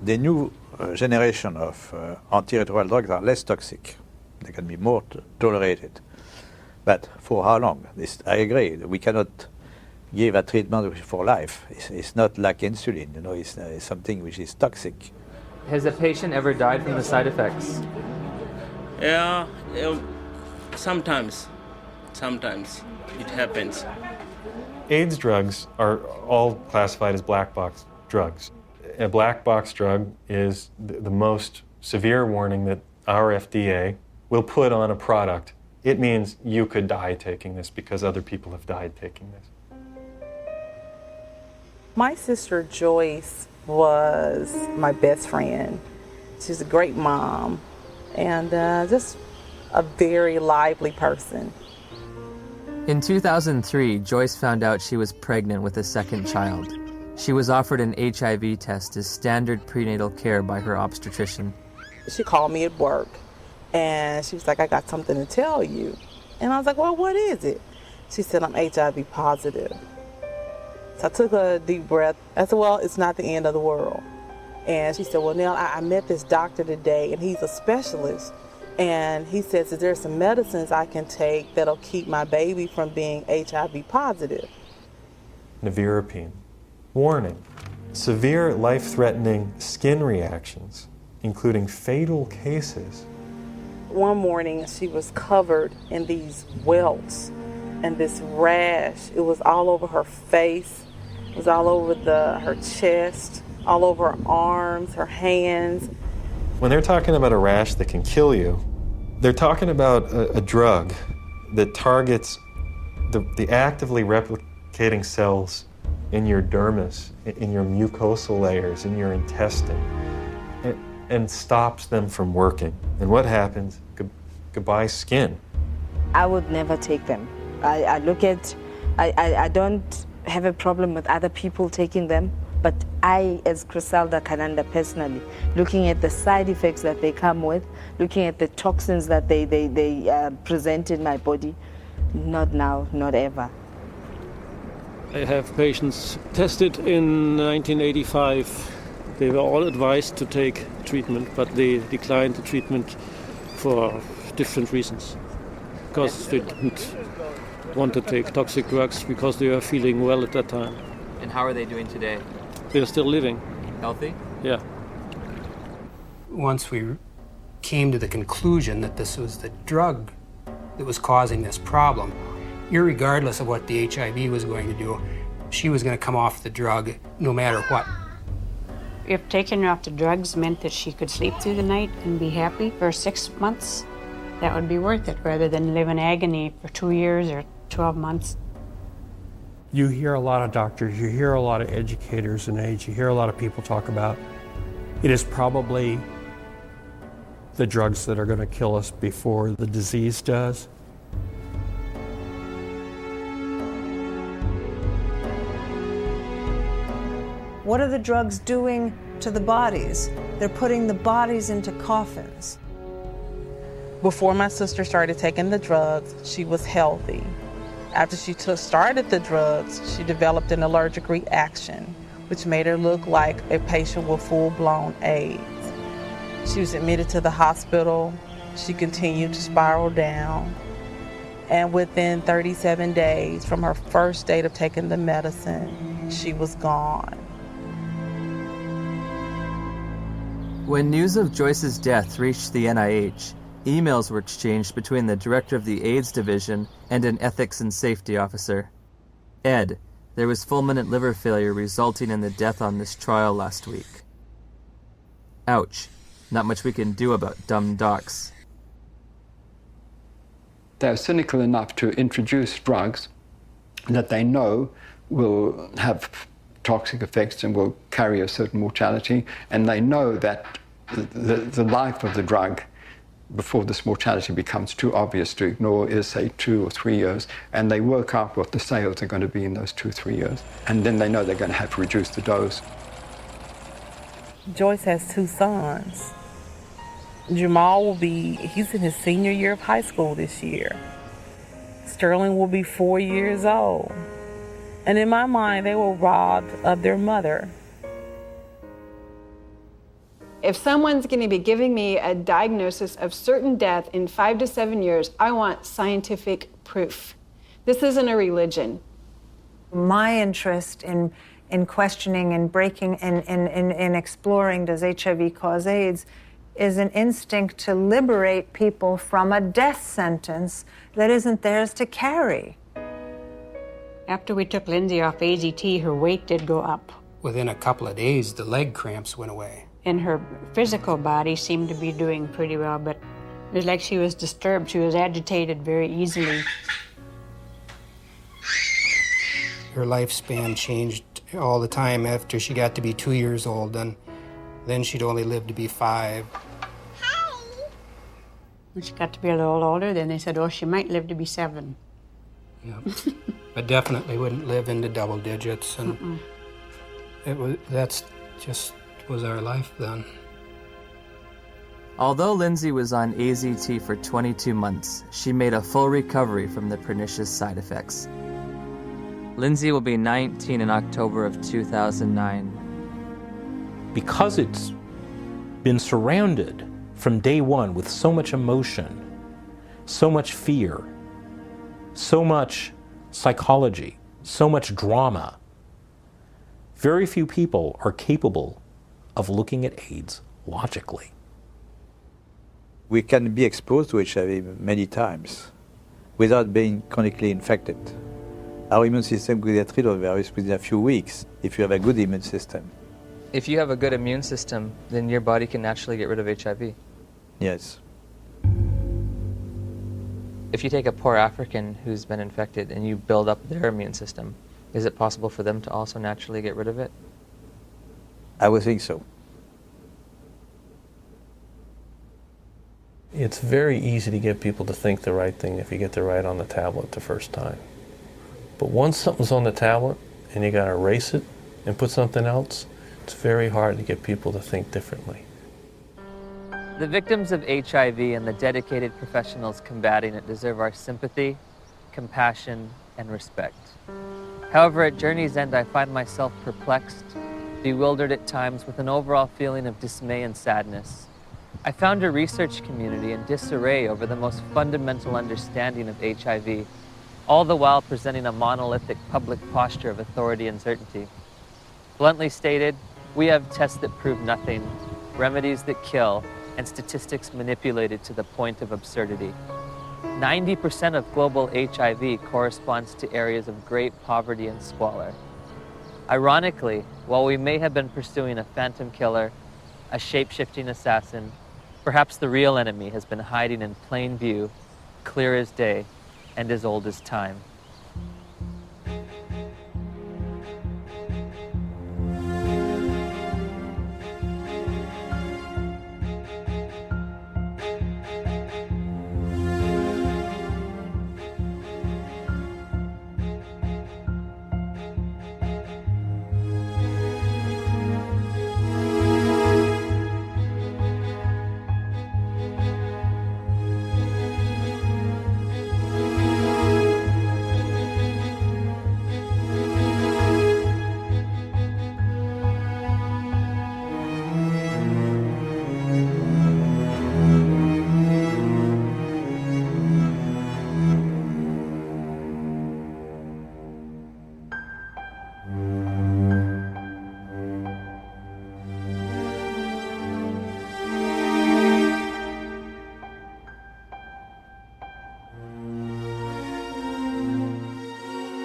The new generation of antiretroviral drugs are less toxic. They can be more tolerated. But for how long? I agree. We cannot give a treatment for life. It's not like insulin, it's something which is toxic. Has a patient ever died from the side effects? Yeah, sometimes it happens. AIDS drugs are all classified as black box drugs. A black box drug is the most severe warning that our FDA will put on a product. It means you could die taking this because other people have died taking this. My sister Joyce was my best friend. She's a great mom and just a very lively person. In 2003, Joyce found out she was pregnant with a second child. She was offered an HIV test as standard prenatal care by her obstetrician. She called me at work and she was like, I got something to tell you. And I was like, well, what is it? She said, I'm HIV positive. So I took a deep breath. I said, well, it's not the end of the world. And she said, well, Nell, I met this doctor today and he's a specialist. And he says that there's some medicines I can take that'll keep my baby from being HIV positive. Nevirapine. Warning. Severe life-threatening skin reactions, including fatal cases. One morning, she was covered in these welts and this rash. It was all over her face. It was all over her chest, all over her arms, her hands. When they're talking about a rash that can kill you, they're talking about a drug that targets the actively replicating cells in your dermis, in your mucosal layers, in your intestine, and stops them from working. And what happens? Goodbye skin. I would never take them. I don't have a problem with other people taking them, but I, as Griselda Kananda personally, looking at the side effects that they come with, looking at the toxins that they present in my body, not now, not ever. I have patients tested in 1985. They were all advised to take treatment, but they declined the treatment for different reasons. Because they didn't want to take toxic drugs because they were feeling well at that time. And how are they doing today? They're still living. Healthy? Yeah. Once we came to the conclusion that this was the drug that was causing this problem, irregardless of what the HIV was going to do, she was going to come off the drug no matter what. If taking her off the drugs meant that she could sleep through the night and be happy for 6 months, that would be worth it rather than live in agony for 2 years or 12 months. You hear a lot of doctors, you hear a lot of educators in AIDS, you hear a lot of people talk about it is probably the drugs that are going to kill us before the disease does. What are the drugs doing to the bodies? They're putting the bodies into coffins. Before my sister started taking the drugs, she was healthy. After she started the drugs, she developed an allergic reaction, which made her look like a patient with full-blown AIDS. She was admitted to the hospital. She continued to spiral down. And within 37 days from her first date of taking the medicine, she was gone. When news of Joyce's death reached the NIH, emails were exchanged between the director of the AIDS division and an ethics and safety officer. Ed, there was fulminant liver failure resulting in the death on this trial last week. Ouch. Not much we can do about dumb docs. They're cynical enough to introduce drugs that they know will have toxic effects and will carry a certain mortality, and they know that the life of the drug before this mortality becomes too obvious to ignore is, say, 2 or 3 years, and they work out what the sales are going to be in those 2 or 3 years, and then they know they're going to have to reduce the dose. Joyce has 2 sons. Jamal he's in his senior year of high school this year. Sterling will be 4 years old. And in my mind, they were robbed of their mother. If someone's going to be giving me a diagnosis of certain death in 5 to 7 years, I want scientific proof. This isn't a religion. My interest in questioning and breaking and exploring does HIV cause AIDS is an instinct to liberate people from a death sentence that isn't theirs to carry. After we took Lindsay off AZT, her weight did go up. Within a couple of days, the leg cramps went away. And her physical body seemed to be doing pretty well, but it was like she was disturbed. She was agitated very easily. Her lifespan changed all the time after she got to be 2 years old, and then she'd only live to be 5. When she got to be a little older, then they said, oh, she might live to be 7. Yeah. But definitely wouldn't live into double digits, and that's just was our life then. Although Lindsay was on AZT for 22 months, she made a full recovery from the pernicious side effects. Lindsay will be 19 in October of 2009. Because it's been surrounded from day one with so much emotion, so much fear, so much psychology, so much drama, very few people are capable of looking at AIDS logically. We can be exposed to HIV many times without being chronically infected. Our immune system could get rid of the virus within a few weeks if you have a good immune system. If you have a good immune system, then your body can naturally get rid of HIV. Yes. If you take a poor African who's been infected and you build up their immune system, is it possible for them to also naturally get rid of it? I would think so. It's very easy to get people to think the right thing if you get the right on the tablet the first time. But once something's on the tablet and you got to erase it and put something else, it's very hard to get people to think differently. The victims of HIV and the dedicated professionals combating it deserve our sympathy, compassion, and respect. However, at journey's end, I find myself perplexed, bewildered at times with an overall feeling of dismay and sadness. I found a research community in disarray over the most fundamental understanding of HIV, all the while presenting a monolithic public posture of authority and certainty. Bluntly stated, we have tests that prove nothing, remedies that kill, and statistics manipulated to the point of absurdity. 90% of global HIV corresponds to areas of great poverty and squalor. Ironically, while we may have been pursuing a phantom killer, a shape-shifting assassin, perhaps the real enemy has been hiding in plain view, clear as day, and as old as time.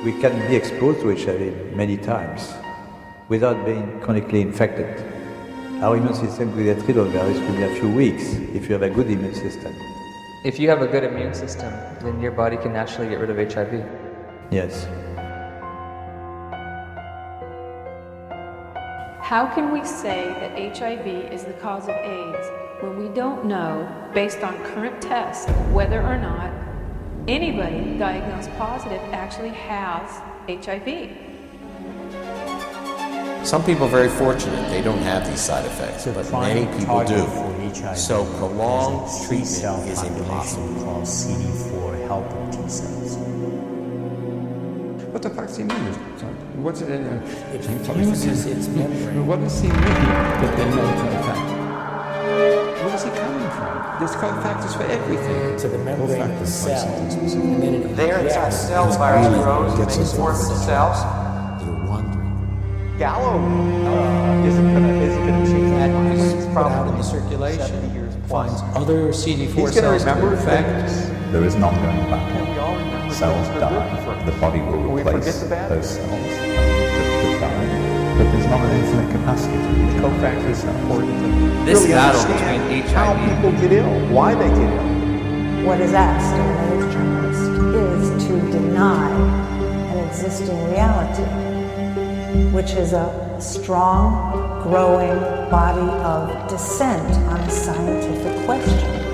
We can be exposed to HIV many times without being chronically infected. Our immune system could get rid of the virus within a few weeks if you have a good immune system. If you have a good immune system, then your body can naturally get rid of HIV. Yes. How can we say that HIV is the cause of AIDS when we don't know, based on current tests, whether or not anybody diagnosed positive actually has HIV? Some people are very fortunate, they don't have these side effects, but many people do. So prolonged treatment is impossible. Called CD4 helper T cells. What the fuck's he mean? What's it in there? It fuses its membrane. What does he mean? But then no effect. There's cofactors for everything. To the membrane of the cell. And then it There inside cells, virus grows and makes more of the cells. They're wandering. Gallo Is it going to change that? It's put out in the circulation. Finds other CD4 He's cells. remember to infect. There is an ongoing battle. Cells die, the body will replace those cells that die. But there's not an infinite capacity to use cofactors are important. This Really battle understand between how HIV people get ill, why they get ill. What is asked of an AIDS journalist is to deny an existing reality, which is a strong, growing body of dissent on a scientific question.